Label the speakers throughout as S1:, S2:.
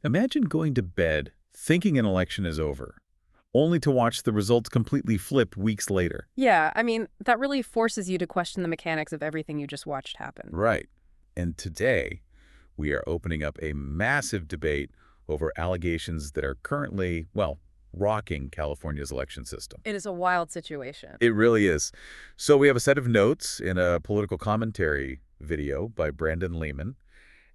S1: Imagine going to bed thinking an election is over, only to watch the results completely flip weeks later.
S2: Yeah, I mean, that really forces you to question the mechanics of everything you just watched happen.
S1: Right. And today, we are opening up a massive debate over allegations that are currently, well, rocking California's election system.
S2: It is a wild situation.
S1: It really is. So we have a set of notes in a political commentary video by Brandon Lehman,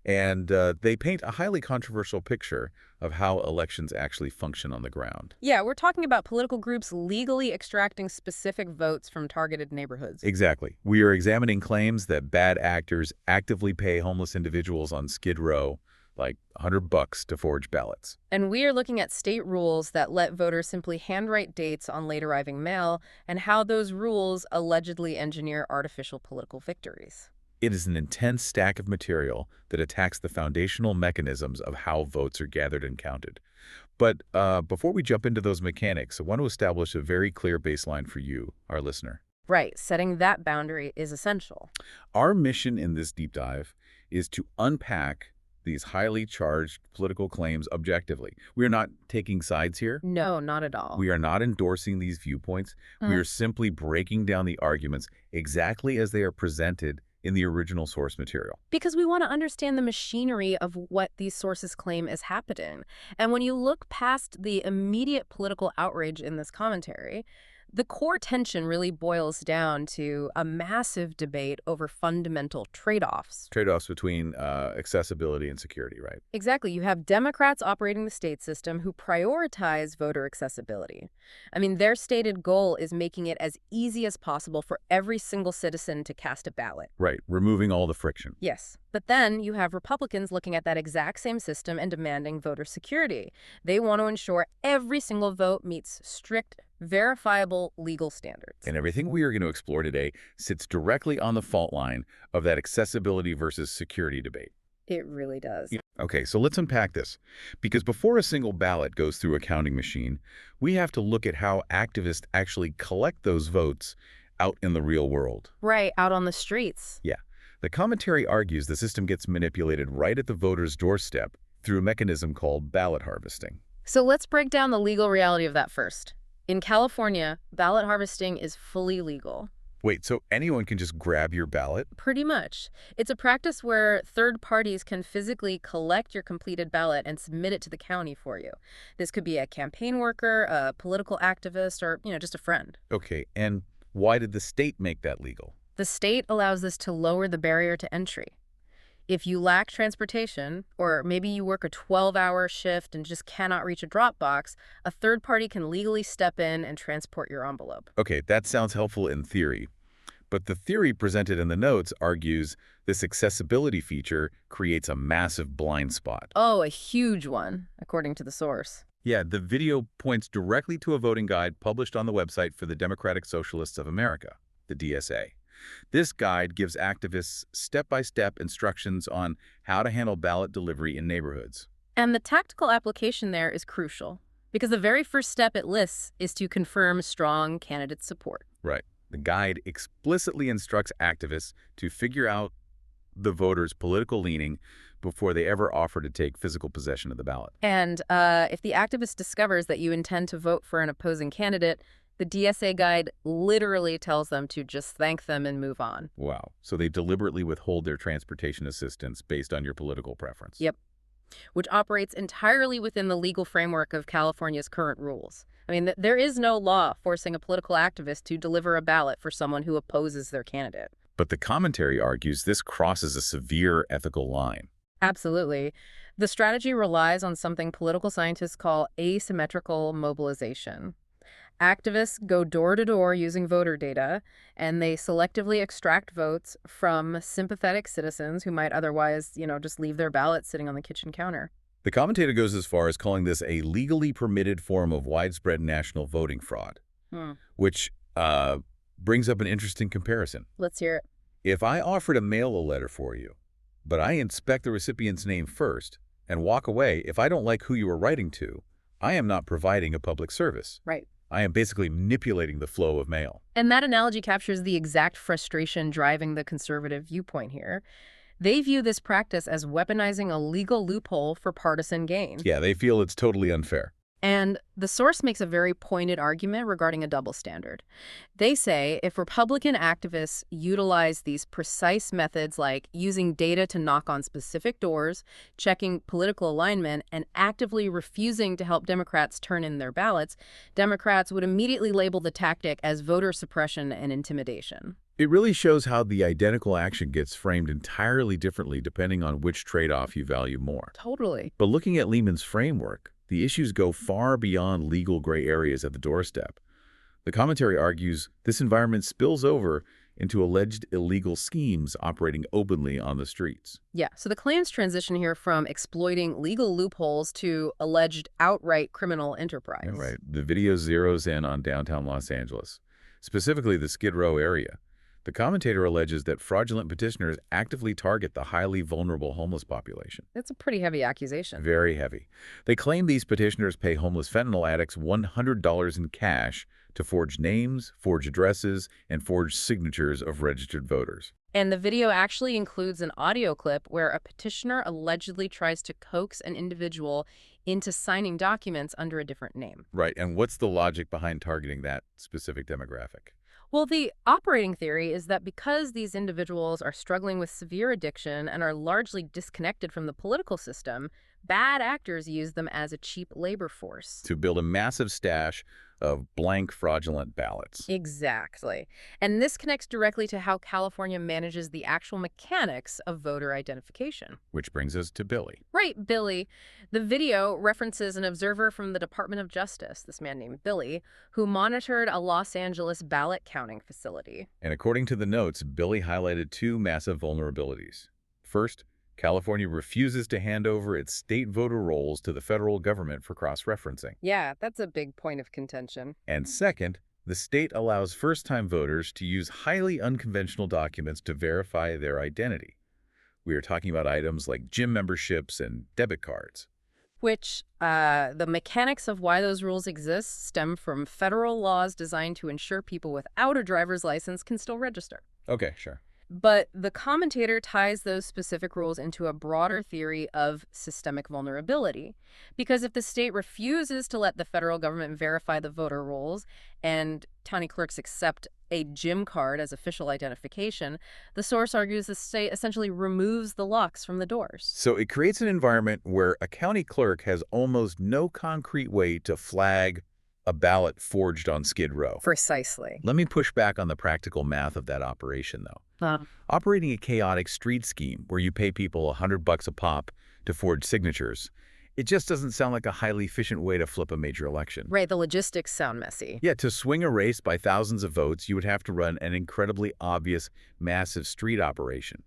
S1: and they paint a highly controversial picture of how elections actually function on the ground.
S2: Yeah, we're talking about political groups legally extracting specific votes from targeted neighborhoods.
S1: Exactly. We are examining claims that bad actors actively pay homeless individuals on Skid Row like $100 to forge ballots.
S2: And we are looking at state rules that let voters simply handwrite dates on late arriving mail and how those rules allegedly engineer artificial political victories.
S1: It is an intense stack of material that attacks the foundational mechanisms of how votes are gathered and counted. But before we jump into those mechanics, I want to establish a very clear baseline for you, our listener.
S2: Right, setting that boundary is essential.
S1: Our mission in this deep dive is to unpack these highly charged political claims objectively. We are not taking sides here.
S2: No, not at all.
S1: We are not endorsing these viewpoints. We are simply breaking down the arguments exactly as they are presented in the original source material.
S2: Because we want to understand the machinery of what these sources claim is happening. And when you look past the immediate political outrage in this commentary, the core tension really boils down to a massive debate over fundamental trade-offs.
S1: Trade-offs between accessibility and security, right?
S2: Exactly. You have Democrats operating the state system who prioritize voter accessibility. I mean, their stated goal is making it as easy as possible for every single citizen to cast a ballot.
S1: Right, removing all the friction.
S2: Yes. But then you have Republicans looking at that exact same system and demanding voter security. They want to ensure every single vote meets strict, verifiable legal standards.
S1: And everything we are going to explore today sits directly on the fault line of that accessibility versus security debate.
S2: It really does.
S1: Okay, so let's unpack this. Because before a single ballot goes through a counting machine, we have to look at how activists actually collect those votes out in the real world.
S2: Right, out on the streets.
S1: Yeah. The commentary argues the system gets manipulated right at the voter's doorstep through a mechanism called ballot harvesting.
S2: So let's break down the legal reality of that first. In California, ballot harvesting is fully legal.
S1: Wait, so anyone can just grab your ballot?
S2: Pretty much. It's a practice where third parties can physically collect your completed ballot and submit it to the county for you. This could be a campaign worker, a political activist, or, just a friend.
S1: Okay, and why did the state make that legal?
S2: The state allows this to lower the barrier to entry. If you lack transportation, or maybe you work a 12-hour shift and just cannot reach a drop box, a third party can legally step in and transport your envelope.
S1: Okay, that sounds helpful in theory. But the theory presented in the notes argues this accessibility feature creates a massive blind spot.
S2: Oh, a huge one, according to the source.
S1: Yeah, the video points directly to a voting guide published on the website for the Democratic Socialists of America, the DSA. This guide gives activists step-by-step instructions on how to handle ballot delivery in neighborhoods.
S2: And the tactical application there is crucial, because the very first step it lists is to confirm strong candidate support.
S1: Right. The guide explicitly instructs activists to figure out the voter's political leaning before they ever offer to take physical possession of the ballot.
S2: And if the activist discovers that you intend to vote for an opposing candidate, the DSA guide literally tells them to just thank them and move on.
S1: Wow. So they deliberately withhold their transportation assistance based on your political preference.
S2: Yep. Which operates entirely within the legal framework of California's current rules. I mean, there is no law forcing a political activist to deliver a ballot for someone who opposes their candidate.
S1: But the commentary argues this crosses a severe ethical line.
S2: Absolutely. The strategy relies on something political scientists call asymmetrical mobilization. Activists go door to door using voter data, and they selectively extract votes from sympathetic citizens who might otherwise, just leave their ballot sitting on the kitchen counter.
S1: The commentator goes as far as calling this a legally permitted form of widespread national voting fraud, which brings up an interesting comparison.
S2: Let's hear it.
S1: If I offer to mail a letter for you, but I inspect the recipient's name first and walk away if I don't like who you are writing to, I am not providing a public service.
S2: Right.
S1: I am basically manipulating the flow of mail.
S2: And that analogy captures the exact frustration driving the conservative viewpoint here. They view this practice as weaponizing a legal loophole for partisan gain.
S1: Yeah, they feel it's totally unfair.
S2: And the source makes a very pointed argument regarding a double standard. They say if Republican activists utilize these precise methods like using data to knock on specific doors, checking political alignment, and actively refusing to help Democrats turn in their ballots, Democrats would immediately label the tactic as voter suppression and intimidation.
S1: It really shows how the identical action gets framed entirely differently depending on which trade-off you value more.
S2: Totally.
S1: But looking at Lehman's framework, the issues go far beyond legal gray areas at the doorstep. The commentary argues this environment spills over into alleged illegal schemes operating openly on the streets.
S2: Yeah, so the claims transition here from exploiting legal loopholes to alleged outright criminal enterprise.
S1: Yeah, right. The video zeroes in on downtown Los Angeles, specifically the Skid Row area. The commentator alleges that fraudulent petitioners actively target the highly vulnerable homeless population.
S2: It's a pretty heavy accusation.
S1: Very heavy. They claim these petitioners pay homeless fentanyl addicts $100 in cash to forge names, forge addresses, and forge signatures of registered voters.
S2: And the video actually includes an audio clip where a petitioner allegedly tries to coax an individual into signing documents under a different name.
S1: Right, and what's the logic behind targeting that specific demographic?
S2: Well, the operating theory is that because these individuals are struggling with severe addiction and are largely disconnected from the political system, bad actors use them as a cheap labor force.
S1: To build a massive stash of blank fraudulent ballots.
S2: Exactly. And this connects directly to how California manages the actual mechanics of voter identification.
S1: Which brings us to Billy.
S2: Right, Billy. The video references an observer from the Department of Justice, this man named Billy, who monitored a Los Angeles ballot counting facility.
S1: And according to the notes, Billy highlighted two massive vulnerabilities. First, California refuses to hand over its state voter rolls to the federal government for cross-referencing.
S2: Yeah, that's a big point of contention.
S1: And second, the state allows first-time voters to use highly unconventional documents to verify their identity. We are talking about items like gym memberships and debit cards.
S2: Which, the mechanics of why those rules exist stem from federal laws designed to ensure people without a driver's license can still register.
S1: Okay, sure.
S2: But the commentator ties those specific rules into a broader theory of systemic vulnerability. Because if the state refuses to let the federal government verify the voter rolls and county clerks accept a gym card as official identification, the source argues the state essentially removes the locks from the doors.
S1: So it creates an environment where a county clerk has almost no concrete way to flag a ballot forged on Skid Row.
S2: Precisely.
S1: Let me push back on the practical math of that operation, though. Operating a chaotic street scheme where you pay people $100 a pop to forge signatures, it just doesn't sound like a highly efficient way to flip a major election.
S2: Right, the logistics sound messy.
S1: Yeah, to swing a race by thousands of votes, you would have to run an incredibly obvious, massive street operation.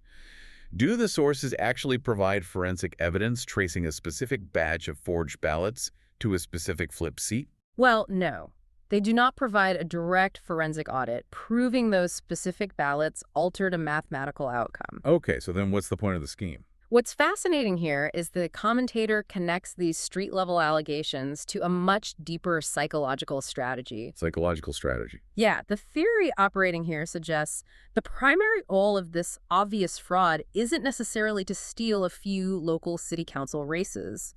S1: Do the sources actually provide forensic evidence tracing a specific batch of forged ballots to a specific flip seat?
S2: Well, no. They do not provide a direct forensic audit proving those specific ballots altered a mathematical outcome.
S1: Okay, so then what's the point of the scheme?
S2: What's fascinating here is the commentator connects these street-level allegations to a much deeper psychological strategy.
S1: Psychological strategy.
S2: Yeah, the theory operating here suggests the primary goal of this obvious fraud isn't necessarily to steal a few local city council races.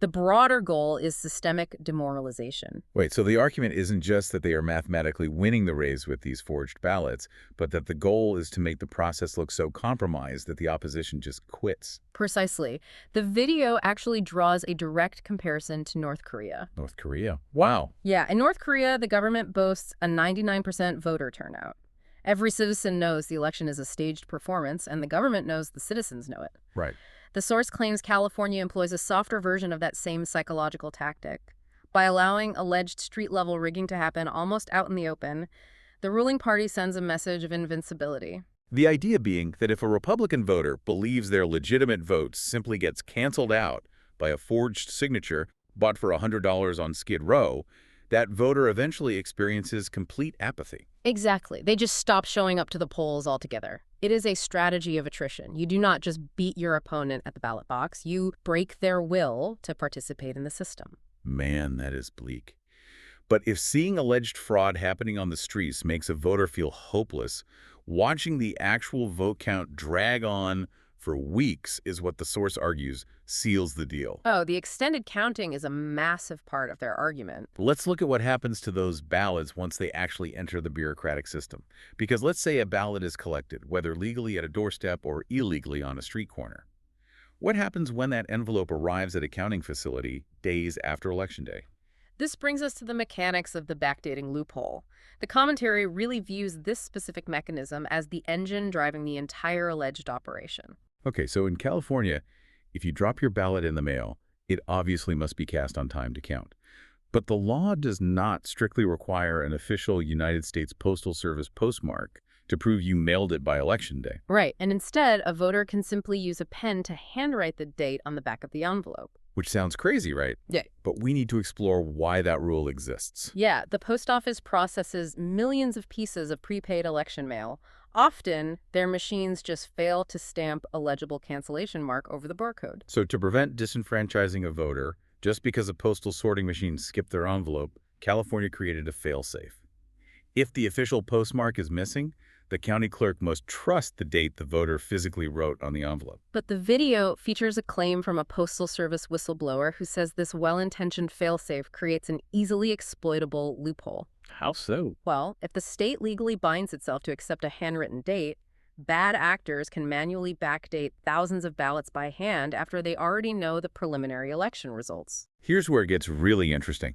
S2: The broader goal is systemic demoralization.
S1: Wait, so the argument isn't just that they are mathematically winning the race with these forged ballots, but that the goal is to make the process look so compromised that the opposition just quits.
S2: Precisely. The video actually draws a direct comparison to North Korea.
S1: North Korea? Wow.
S2: Yeah, in North Korea, the government boasts a 99% voter turnout. Every citizen knows the election is a staged performance, and the government knows the citizens know it.
S1: Right.
S2: The source claims California employs a softer version of that same psychological tactic. By allowing alleged street-level rigging to happen almost out in the open, the ruling party sends a message of invincibility.
S1: The idea being that if a Republican voter believes their legitimate vote simply gets canceled out by a forged signature bought for $100 on Skid Row, that voter eventually experiences complete apathy.
S2: Exactly. They just stop showing up to the polls altogether. It is a strategy of attrition. You do not just beat your opponent at the ballot box. You break their will to participate in the system.
S1: Man, that is bleak. But if seeing alleged fraud happening on the streets makes a voter feel hopeless, watching the actual vote count drag on for weeks is what the source argues seals the deal.
S2: Oh, the extended counting is a massive part of their argument.
S1: Let's look at what happens to those ballots once they actually enter the bureaucratic system. Because let's say a ballot is collected, whether legally at a doorstep or illegally on a street corner. What happens when that envelope arrives at a counting facility days after Election Day?
S2: This brings us to the mechanics of the backdating loophole. The commentary really views this specific mechanism as the engine driving the entire alleged operation.
S1: Okay, so in California, if you drop your ballot in the mail, it obviously must be cast on time to count. But the law does not strictly require an official United States Postal Service postmark to prove you mailed it by Election Day.
S2: Right, and instead, a voter can simply use a pen to handwrite the date on the back of the envelope.
S1: Which sounds crazy, right?
S2: Yeah.
S1: But we need to explore why that rule exists.
S2: Yeah, the post office processes millions of pieces of prepaid election mail. Often, their machines just fail to stamp a legible cancellation mark over the barcode.
S1: So to prevent disenfranchising a voter, just because a postal sorting machine skipped their envelope, California created a fail-safe. If the official postmark is missing, the county clerk must trust the date the voter physically wrote on the envelope.
S2: But the video features a claim from a Postal Service whistleblower who says this well-intentioned failsafe creates an easily exploitable loophole.
S1: How so?
S2: Well, if the state legally binds itself to accept a handwritten date, bad actors can manually backdate thousands of ballots by hand after they already know the preliminary election results.
S1: Here's where it gets really interesting.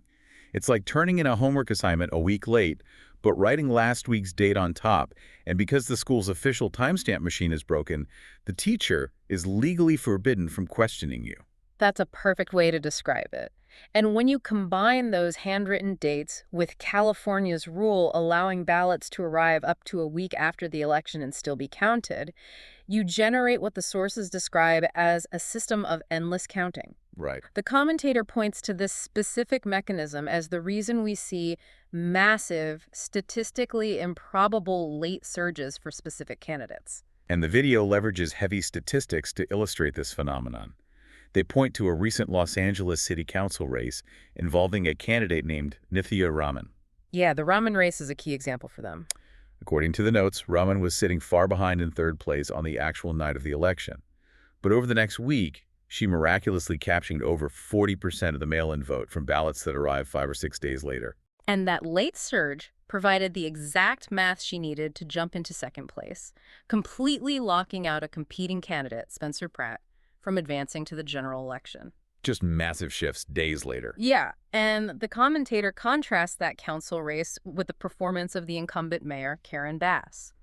S1: It's like turning in a homework assignment a week late, but writing last week's date on top, and because the school's official timestamp machine is broken, the teacher is legally forbidden from questioning you.
S2: That's a perfect way to describe it. And when you combine those handwritten dates with California's rule allowing ballots to arrive up to a week after the election and still be counted, you generate what the sources describe as a system of endless counting.
S1: Right.
S2: The commentator points to this specific mechanism as the reason we see massive, statistically improbable late surges for specific candidates.
S1: And the video leverages heavy statistics to illustrate this phenomenon. They point to a recent Los Angeles City Council race involving a candidate named Nithya Raman.
S2: Yeah, the Raman race is a key example for them.
S1: According to the notes, Raman was sitting far behind in third place on the actual night of the election. But over the next week, she miraculously captured over 40% of the mail-in vote from ballots that arrived 5 or 6 days later.
S2: And that late surge provided the exact math she needed to jump into second place, completely locking out a competing candidate, Spencer Pratt, from advancing to the general election.
S1: Just massive shifts days later.
S2: Yeah, and the commentator contrasts that council race with the performance of the incumbent mayor, Karen Bass.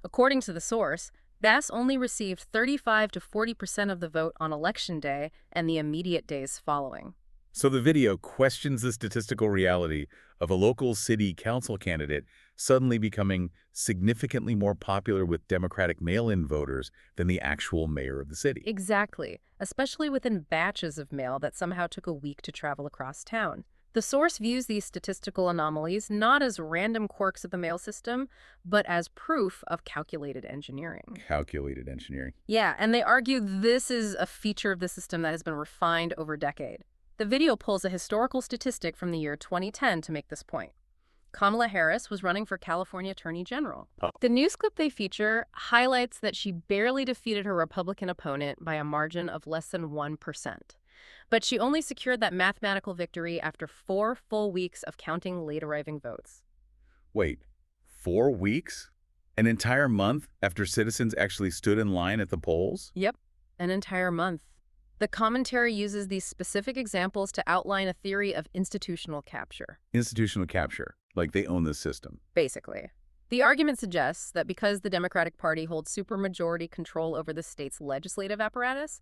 S2: According to the source, Bass only received 35 to 40% of the vote on Election Day and the immediate days following.
S1: So the video questions the statistical reality of a local city council candidate suddenly becoming significantly more popular with Democratic mail-in voters than the actual mayor of the city.
S2: Exactly, especially within batches of mail that somehow took a week to travel across town. The source views these statistical anomalies not as random quirks of the mail system, but as proof of calculated engineering.
S1: Calculated engineering.
S2: Yeah, and they argue this is a feature of the system that has been refined over a decade. The video pulls a historical statistic from the year 2010 to make this point. Kamala Harris was running for California Attorney General. The news clip they feature highlights that she barely defeated her Republican opponent by a margin of less than 1%. But she only secured that mathematical victory after 4 full weeks of counting late-arriving votes.
S1: Wait, 4 weeks? An entire month after citizens actually stood in line at the polls?
S2: Yep, an entire month. The commentary uses these specific examples to outline a theory of institutional capture.
S1: Institutional capture, like they own the system.
S2: Basically. The argument suggests that because the Democratic Party holds supermajority control over the state's legislative apparatus,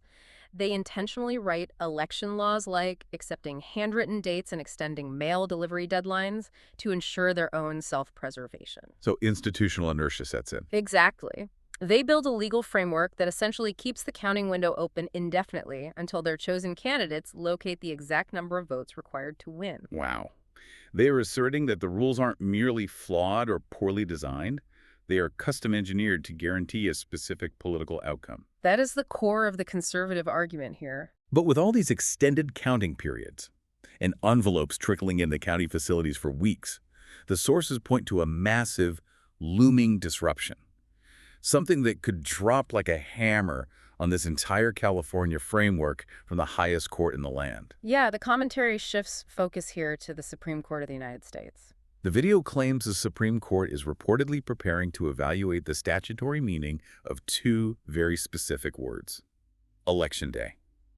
S2: they intentionally write election laws like accepting handwritten dates and extending mail delivery deadlines to ensure their own self-preservation.
S1: So institutional inertia sets in.
S2: Exactly. They build a legal framework that essentially keeps the counting window open indefinitely until their chosen candidates locate the exact number of votes required to win.
S1: Wow. They are asserting that the rules aren't merely flawed or poorly designed. They are custom engineered to guarantee a specific political outcome.
S2: That is the core of the conservative argument here.
S1: But with all these extended counting periods and envelopes trickling into county facilities for weeks, the sources point to a massive, looming disruption. Something that could drop like a hammer on this entire California framework from the highest court in the land.
S2: Yeah, the commentary shifts focus here to the Supreme Court of the United States.
S1: The video claims the Supreme Court is reportedly preparing to evaluate the statutory meaning of two very specific words. Election Day.